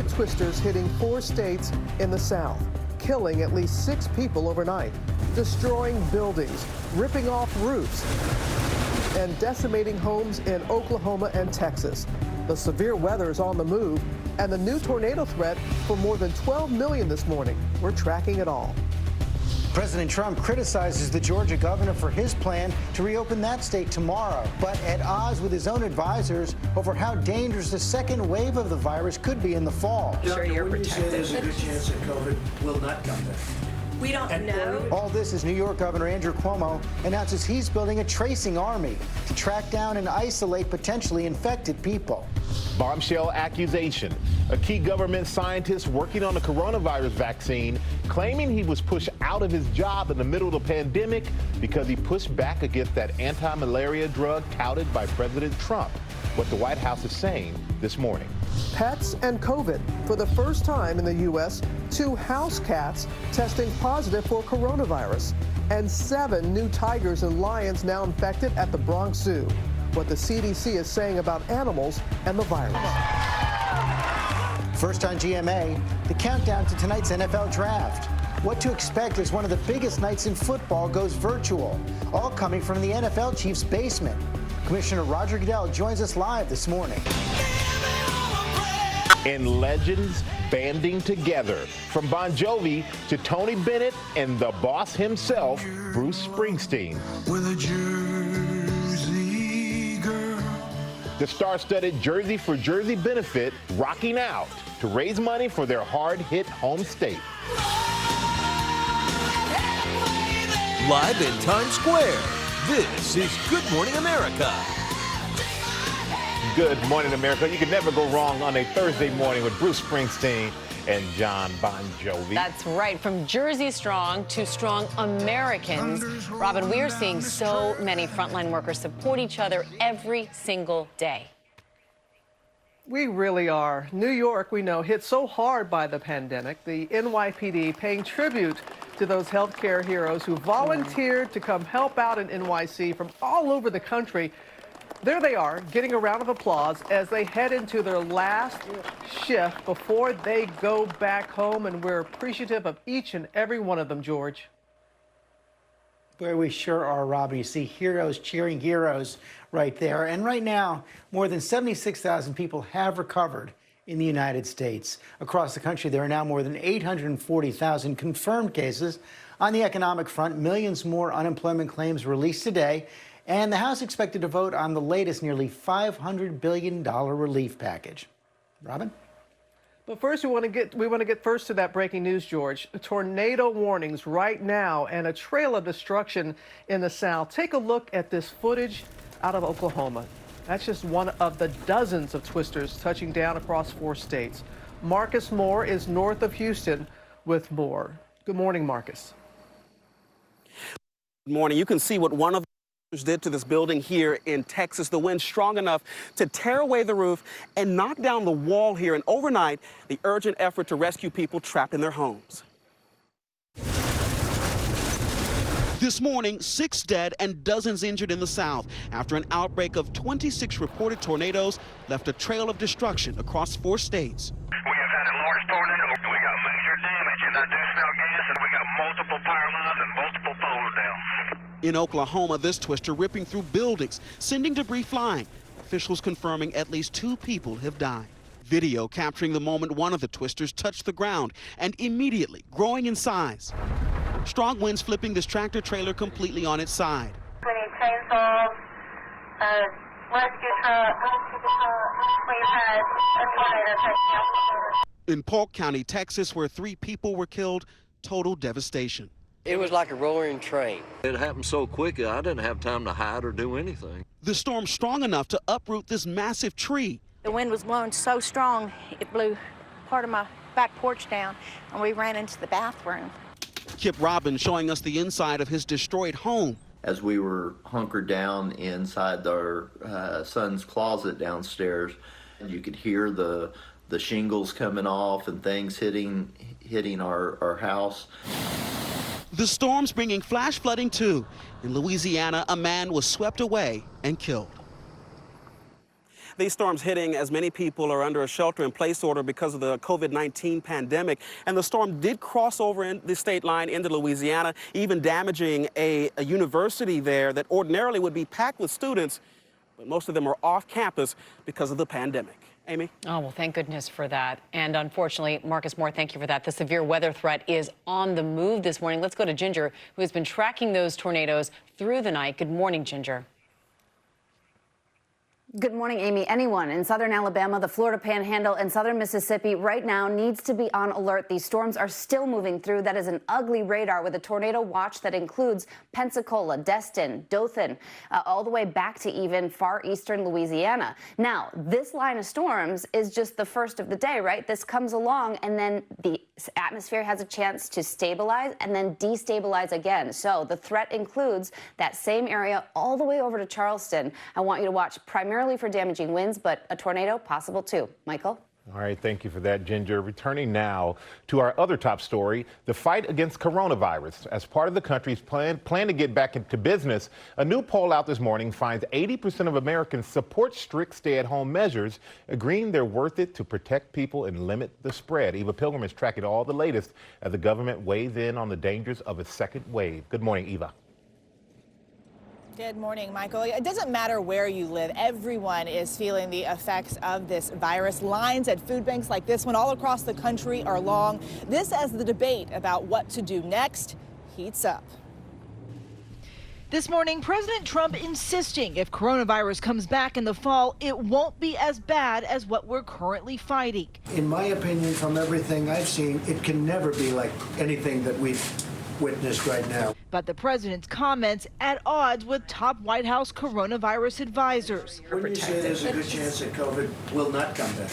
of twisters hitting 4 states in the South, killing at least 6 people overnight, destroying buildings, ripping off roofs, and decimating homes in Oklahoma and Texas. The severe weather is on the move, and the new tornado threat for more than 12 million this morning. We're tracking it all. President Trump criticizes the Georgia governor for his plan to reopen that state tomorrow, but at odds with his own advisors over how dangerous the second wave of the virus could be in the fall. Sure, you're protected. There's a good chance that COVID will not come back. We don't know. All this as New York Governor Andrew Cuomo announces he's building a tracing army to track down and isolate potentially infected people. Bombshell accusation. A key government scientist working on the coronavirus vaccine claiming he was pushed out of his job in the middle of the pandemic because he pushed back against that anti-malaria drug touted by President Trump. What the White House is saying this morning. Pets and COVID. For the first time in the U.S., 2 house cats testing positive for coronavirus, and 7 new tigers and lions now infected at the Bronx Zoo. What the CDC is saying about animals and the virus. First on GMA, the countdown to tonight's NFL draft. What to expect as one of the biggest nights in football goes virtual, all coming from the NFL chief's basement. Commissioner Roger Goodell joins us live this morning. And legends banding together, from Bon Jovi to Tony Bennett and the boss himself, Bruce Springsteen. With a Jersey girl. The star-studded Jersey for Jersey benefit rocking out to raise money for their hard-hit home state. Live in Times Square, this is Good Morning America. Good morning, America. You can never go wrong on a Thursday morning with Bruce Springsteen and John Bon Jovi. That's right. From Jersey Strong to Strong Americans. Robin, we are seeing so many frontline workers support each other every single day. We really are. New York, we know, hit so hard by the pandemic. The NYPD paying tribute to those healthcare heroes who volunteered to come help out in NYC from all over the country. There they are, getting a round of applause as they head into their last shift before they go back home, and we're appreciative of each and every one of them, George. Boy, we sure are, Robbie. You see heroes cheering heroes right there. And right now, more than 76,000 people have recovered in the United States. Across the country, there are now more than 840,000 confirmed cases. On the economic front, millions more unemployment claims released today. And the House expected to vote on the latest nearly $500 billion relief package. Robin? But first, we want to get first to that breaking news, George. Tornado warnings right now and a trail of destruction in the South. Take a look at this footage out of Oklahoma. That's just one of the dozens of twisters touching down across 4 states. Marcus Moore is north of Houston with more. Good morning, Marcus. Good morning. You can see what one of did to this building here in Texas. The wind strong enough to tear away the roof and knock down the wall here. And overnight, the urgent effort to rescue people trapped in their homes. This morning, 6 dead and dozens injured in the South after an outbreak of 26 reported tornadoes left a trail of destruction across 4 states. We have had a large tornado. We got major damage, and I do smell gas, and we got multiple power lines and multiple poles down. In Oklahoma, this twister ripping through buildings, sending debris flying. Officials confirming at least 2 people have died. Video capturing the moment one of the twisters touched the ground and immediately growing in size. Strong winds flipping this tractor trailer completely on its side. We need chainsaws, rescue truck. We've had a tornado take out. In Polk County, Texas, where 3 people were killed, total devastation. It was like a roaring train. It happened so quick, I didn't have time to hide or do anything. The storm strong enough to uproot this massive tree. The wind was blowing so strong, it blew part of my back porch down, and we ran into the bathroom. Kip Robbins showing us the inside of his destroyed home. As we were hunkered down inside our son's closet downstairs, you could hear the shingles coming off and things hitting our house. The storms bringing flash flooding too. In Louisiana, a man was swept away and killed. These storms hitting as many people are under a shelter-in-place order because of the COVID-19 pandemic. And the storm did cross over in the state line into Louisiana, even damaging a university there that ordinarily would be packed with students, but most of them are off campus because of the pandemic. Amy? Oh, well, thank goodness for that. And unfortunately, Marcus Moore, thank you for that. The severe weather threat is on the move this morning. Let's go to Ginger, who has been tracking those tornadoes through the night. Good morning, Ginger. Good morning, Amy. Anyone in southern Alabama, the Florida Panhandle, and southern Mississippi right now needs to be on alert. These storms are still moving through. That is an ugly radar with a tornado watch that includes Pensacola, Destin, Dothan, all the way back to even far eastern Louisiana. Now, this line of storms is just the first of the day, right? This comes along and then the atmosphere has a chance to stabilize and then destabilize again. So the threat includes that same area all the way over to Charleston. I want you to watch primarily for damaging winds, but a tornado possible too. Michael? All right, thank you for that, Ginger. Returning now to our other top story, the fight against coronavirus. As part of the country's plan to get back into business, a new poll out this morning finds 80% of Americans support strict stay-at-home measures, agreeing they're worth it to protect people and limit the spread. Eva Pilgrim is tracking all the latest as the government weighs in on the dangers of a second wave. Good morning, Eva. Good morning, Michael. It doesn't matter where you live. Everyone is feeling the effects of this virus. Lines at food banks like this one all across the country are long. This as the debate about what to do next heats up. This morning, President Trump insisting if coronavirus comes back in the fall, it won't be as bad as what we're currently fighting. In my opinion, from everything I've seen, it can never be like anything that we've witnessed right now. But the president's comments at odds with top White House coronavirus advisors. Wouldn't you say there's a good chance that COVID will not come back?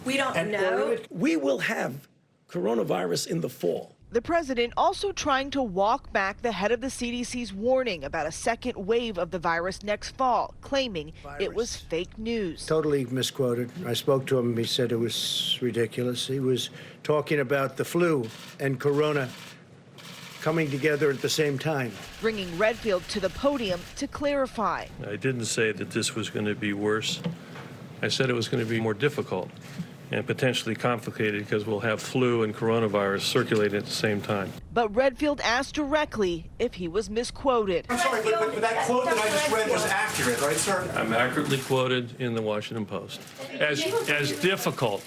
We don't know. We will have coronavirus in the fall. The president also trying to walk back the head of the CDC's warning about a second wave of the virus next fall, claiming it was fake news. Totally misquoted. I spoke to him. He said it was ridiculous. He was talking about the flu and corona coming together at the same time. Bringing Redfield to the podium to clarify. I didn't say that this was going to be worse. I said it was going to be more difficult and potentially complicated because we'll have flu and coronavirus circulating at the same time. But Redfield asked directly if he was misquoted. I'm sorry, but that quote that I just read was accurate, right, sir? I'm accurately quoted in the Washington Post as difficult.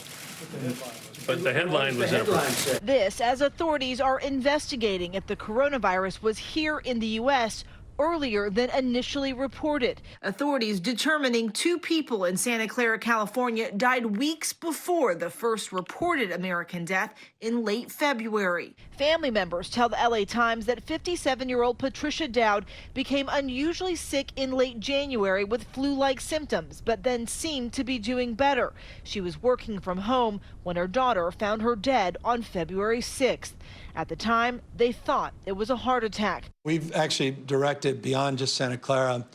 But the headline was different. This as authorities are investigating if the coronavirus was here in the U.S. earlier than initially reported. Authorities determining 2 people in Santa Clara, California died weeks before the first reported American death in late February. Family members tell the LA Times that 57-year-old Patricia Dowd became unusually sick in late January with flu-like symptoms, but then seemed to be doing better. She was working from home when her daughter found her dead on February 6th. At the time, they thought it was a heart attack. We've actually directed beyond just Santa Clara,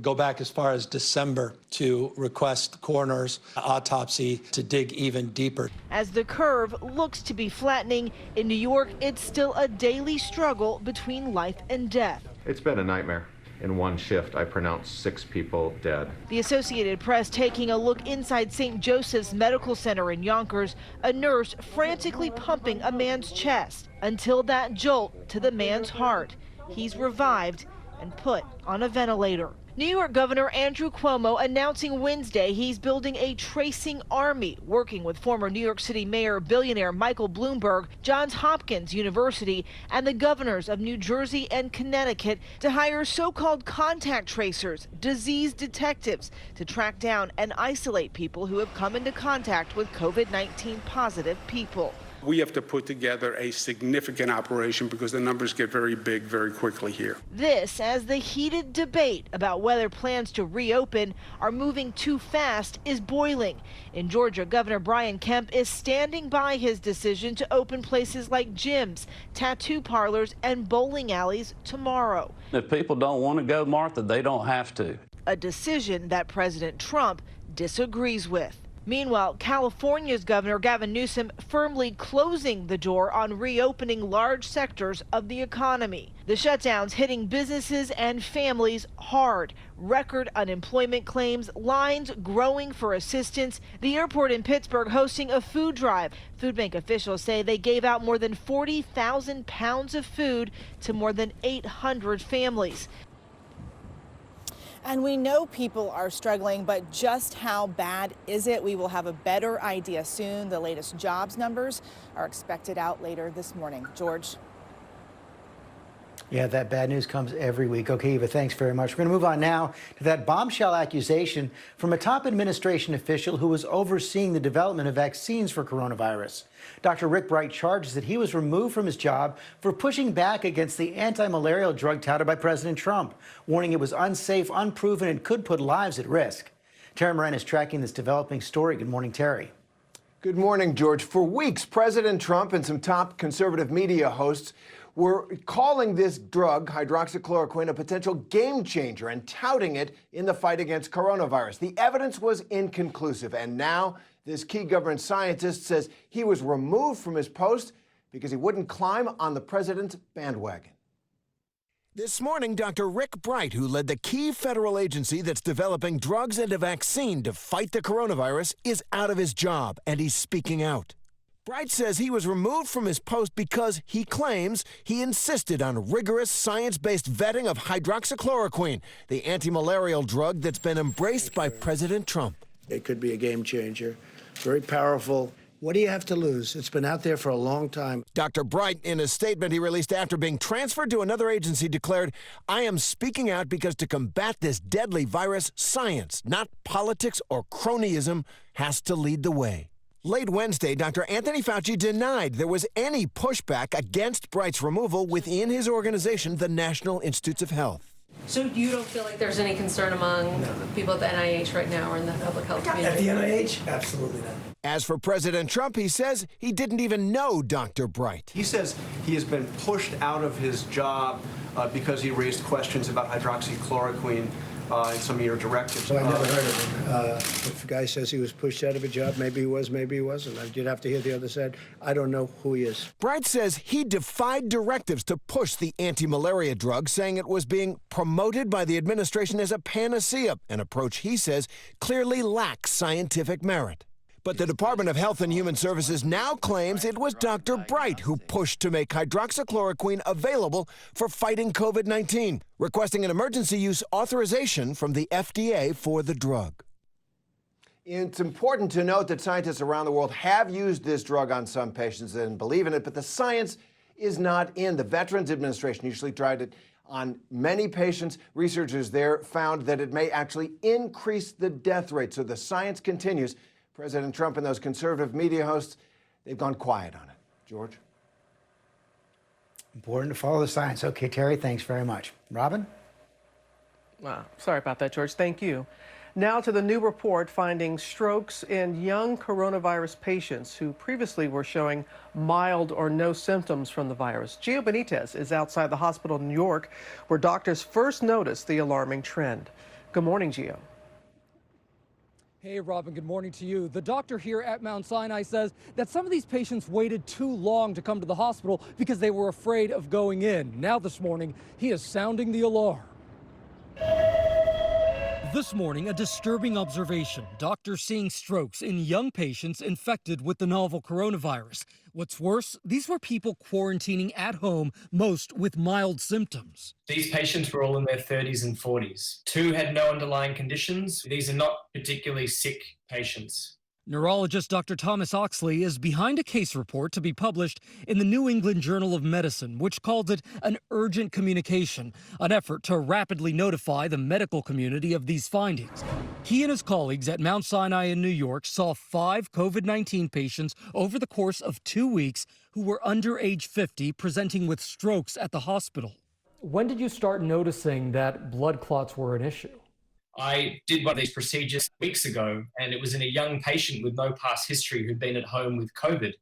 go back as far as December to request coroner's autopsy to dig even deeper. As the curve looks to be flattening, in New York, it's still a daily struggle between life and death. It's been a nightmare. In one shift, I pronounced 6 people dead. The Associated Press taking a look inside St. Joseph's Medical Center in Yonkers, a nurse frantically pumping a man's chest until that jolt to the man's heart. He's revived and put on a ventilator. New York Governor Andrew Cuomo announcing Wednesday he's building a tracing army, working with former New York City Mayor billionaire Michael Bloomberg, Johns Hopkins University, and the governors of New Jersey and Connecticut to hire so-called contact tracers, disease detectives, to track down and isolate people who have come into contact with COVID-19 positive people. We have to put together a significant operation because the numbers get very big very quickly here. This as the heated debate about whether plans to reopen are moving too fast is boiling. In Georgia, Governor Brian Kemp is standing by his decision to open places like gyms, tattoo parlors, and bowling alleys tomorrow. If people don't want to go, Martha, they don't have to. A decision that President Trump disagrees with. Meanwhile, California's Governor Gavin Newsom firmly closing the door on reopening large sectors of the economy. The shutdowns hitting businesses and families hard. Record unemployment claims, lines growing for assistance. The airport in Pittsburgh hosting a food drive. Food bank officials say they gave out more than 40,000 pounds of food to more than 800 families. And we know people are struggling, but just how bad is it? We will have a better idea soon. The latest jobs numbers are expected out later this morning. George. Yeah, that bad news comes every week. Okay, Eva, thanks very much. We're going to move on now to that bombshell accusation from a top administration official who was overseeing the development of vaccines for coronavirus. Dr. Rick Bright charges that he was removed from his job for pushing back against the anti-malarial drug touted by President Trump, warning it was unsafe, unproven, and could put lives at risk. Terry Moran is tracking this developing story. Good morning, Terry. Good morning, George. For weeks, President Trump and some top conservative media hosts were calling this drug, hydroxychloroquine, a potential game changer and touting it in the fight against coronavirus. The evidence was inconclusive, and now this key government scientist says he was removed from his post because he wouldn't climb on the president's bandwagon. This morning, Dr. Rick Bright, who led the key federal agency that's developing drugs and a vaccine to fight the coronavirus, is out of his job, and he's speaking out. Bright says he was removed from his post because, he claims, he insisted on rigorous science-based vetting of hydroxychloroquine, the anti-malarial drug that's been embraced by President Trump. It could be a game changer, very powerful. What do you have to lose? It's been out there for a long time. Dr. Bright, in a statement he released after being transferred to another agency, declared, "I am speaking out because to combat this deadly virus, science, not politics or cronyism, has to lead the way." Late Wednesday, Dr. Anthony Fauci denied there was any pushback against Bright's removal within his organization, the National Institutes of Health. So you don't feel like there's any concern among people at the NIH right now or in the public health community? At the NIH? Absolutely not. As for President Trump, he says he didn't even know Dr. Bright. He says he has been pushed out of his job because he raised questions about hydroxychloroquine and some of your directives. So I never heard of him. If the guy says he was pushed out of a job, maybe he was, maybe he wasn't. You'd have to hear the other side. I don't know who he is. Bright says he defied directives to push the anti-malaria drug, saying it was being promoted by the administration as a panacea, an approach he says clearly lacks scientific merit. But the Department of Health and Human Services now claims it was Dr. Bright who pushed to make hydroxychloroquine available for fighting COVID-19, requesting an emergency use authorization from the FDA for the drug. It's important to note that scientists around the world have used this drug on some patients and believe in it, but the science is not in. The Veterans Administration usually tried it on many patients. Researchers there found that it may actually increase the death rate. So the science continues. President Trump and those conservative media hosts, they've gone quiet on it. George? Important to follow the science. Okay, Terry, thanks very much. Robin? Sorry about that, George. Thank you. Now to the new report finding strokes in young coronavirus patients who previously were showing mild or no symptoms from the virus. Gio Benitez is outside the hospital in New York, where doctors first noticed the alarming trend. Good morning, Gio. Hey, Robin, good morning to you. The doctor here at Mount Sinai says that some of these patients waited too long to come to the hospital because they were afraid of going in. Now this morning, he is sounding the alarm. This morning, a disturbing observation. Doctors seeing strokes in young patients infected with the novel coronavirus. What's worse, these were people quarantining at home, most with mild symptoms. These patients were all in their 30s and 40s. 2 had no underlying conditions. These are not particularly sick patients. Neurologist Dr. Thomas Oxley is behind a case report to be published in the New England Journal of Medicine, which calls it an urgent communication, an effort to rapidly notify the medical community of these findings. He and his colleagues at Mount Sinai in New York saw 5 COVID-19 patients over the course of 2 weeks who were under age 50 presenting with strokes at the hospital. When did you start noticing that blood clots were an issue? I did one of these procedures weeks ago, and it was in a young patient with no past history who'd been at home with COVID.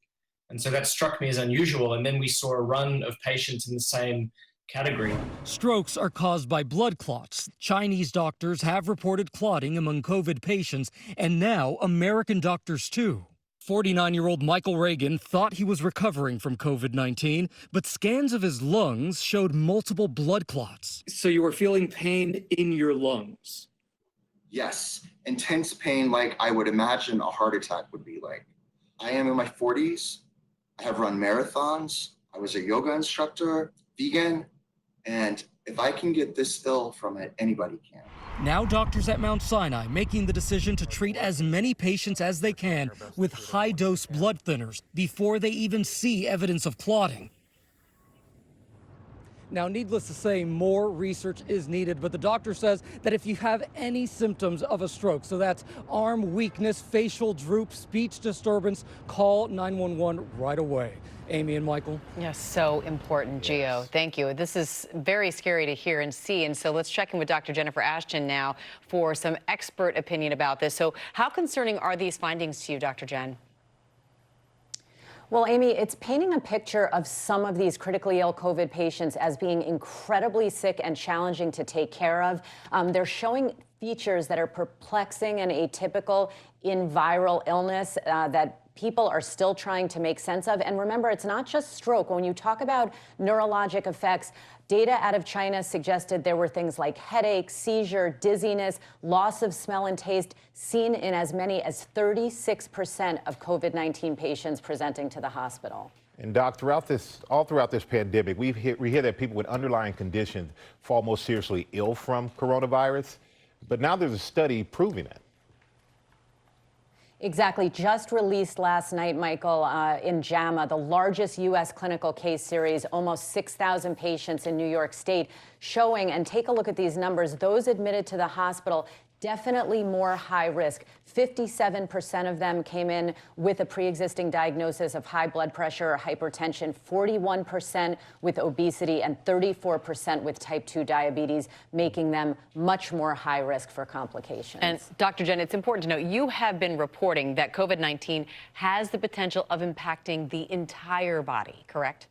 And so that struck me as unusual. And then we saw a run of patients in the same category. Strokes are caused by blood clots. Chinese doctors have reported clotting among COVID patients, and now American doctors too. 49-year-old Michael Reagan thought he was recovering from COVID-19, but scans of his lungs showed multiple blood clots. So you were feeling pain in your lungs? Yes, intense pain like I would imagine a heart attack would be like. I am in my 40s. I have run marathons. I was a yoga instructor, vegan, and if I can get this ill from it, anybody can. Now doctors at Mount Sinai making the decision to treat as many patients as they can with high-dose blood thinners before they even see evidence of clotting. Now, needless to say, more research is needed, but the doctor says that if you have any symptoms of a stroke, so that's arm weakness, facial droop, speech disturbance, call 911 right away. Amy and Michael. Yes, so important, Gio. Thank you. This is very scary to hear and see, and so let's check in with Dr. Jennifer Ashton now for some expert opinion about this. So how concerning are these findings to you, Dr. Jen? Well, Amy, it's painting a picture of some of these critically ill COVID patients as being incredibly sick and challenging to take care of. They're showing features that are perplexing and atypical in viral illness that people are still trying to make sense of. And remember, it's not just stroke. When you talk about neurologic effects, data out of China suggested there were things like headache, seizure, dizziness, loss of smell and taste seen in as many as 36% of COVID-19 patients presenting to the hospital. And Doc, all throughout this pandemic, we hear that people with underlying conditions fall most seriously ill from coronavirus, but now there's a study proving it. Exactly. Just released last night, Michael, in JAMA, the largest U.S. clinical case series, almost 6,000 patients in New York State, showing, and take a look at these numbers, those admitted to the hospital, definitely more high risk. 57% of them came in with a pre-existing diagnosis of high blood pressure or hypertension, 41% with obesity, and 34% with type 2 diabetes, making them much more high risk for complications. And Dr. Jen, it's important to note, you have been reporting that COVID-19 has the potential of impacting the entire body, correct?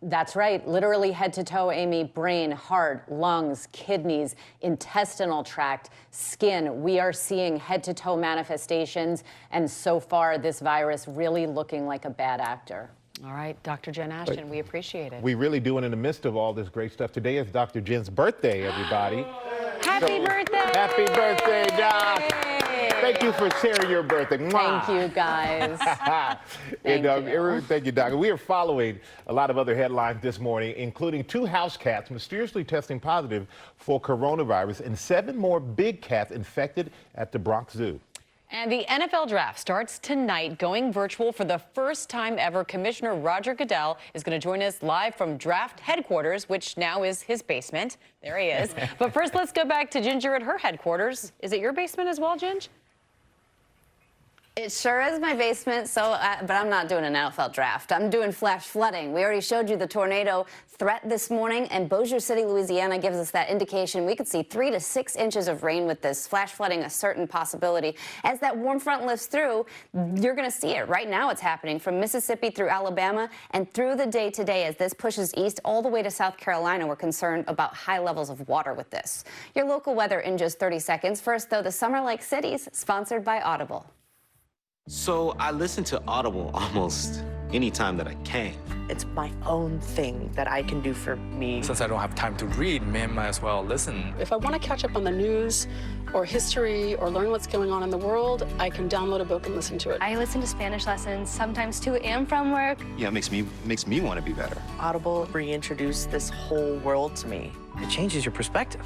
That's right. Literally head to toe, Amy. Brain, heart, lungs, kidneys, intestinal tract, skin. We are seeing head to toe manifestations. And so far, this virus really looking like a bad actor. All right, Dr. Jen Ashton, we appreciate it. We really do, and in the midst of all this great stuff, today is Dr. Jen's birthday, everybody. Happy birthday! Happy birthday, Doc! Thank you for sharing your birthday. Mwah. Thank you, guys. Thank you, Doc. We are following a lot of other headlines this morning, including 2 house cats mysteriously testing positive for coronavirus and 7 more big cats infected at the Bronx Zoo. And the NFL draft starts tonight, going virtual for the first time ever. Commissioner Roger Goodell is going to join us live from draft headquarters, which now is his basement. There he is. But first, let's go back to Ginger at her headquarters. Is it your basement as well, Ginger? It sure is my basement, but I'm not doing an NFL draft. I'm doing flash flooding. We already showed you the tornado threat this morning, and Bossier City, Louisiana gives us that indication. We could see 3 to 6 inches of rain with this. Flash flooding, a certain possibility. As that warm front lifts through, you're going to see it. Right now it's happening from Mississippi through Alabama and through the day today as this pushes east all the way to South Carolina. We're concerned about high levels of water with this. Your local weather in just 30 seconds. First, though, the Summer Like Cities, sponsored by Audible. So I listen to Audible almost anytime that I can. It's my own thing that I can do for me. Since I don't have time to read, might as well listen. If I want to catch up on the news or history or learn what's going on in the world, I can download a book and listen to it. I listen to Spanish lessons sometimes too and from work. Yeah, it makes me want to be better. Audible reintroduced this whole world to me. It changes your perspective.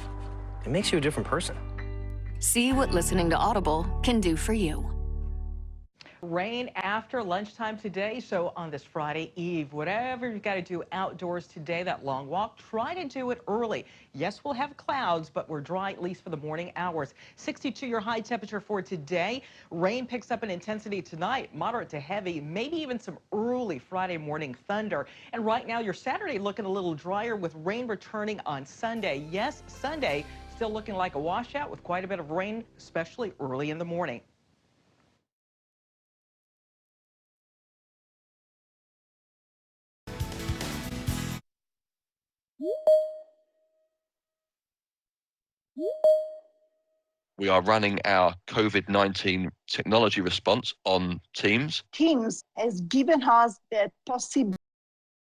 It makes you a different person. See what listening to Audible can do for you. Rain after lunchtime today, so on this Friday Eve, whatever you've got to do outdoors today, that long walk, try to do it early. Yes, we'll have clouds, but we're dry at least for the morning hours. 62 your high temperature for today. Rain picks up in intensity tonight, moderate to heavy, maybe even some early Friday morning thunder. And right now, your Saturday looking a little drier with rain returning on Sunday. Yes, Sunday still looking like a washout with quite a bit of rain, especially early in the morning. We are running our COVID-19 technology response on Teams. Teams has given us that possibility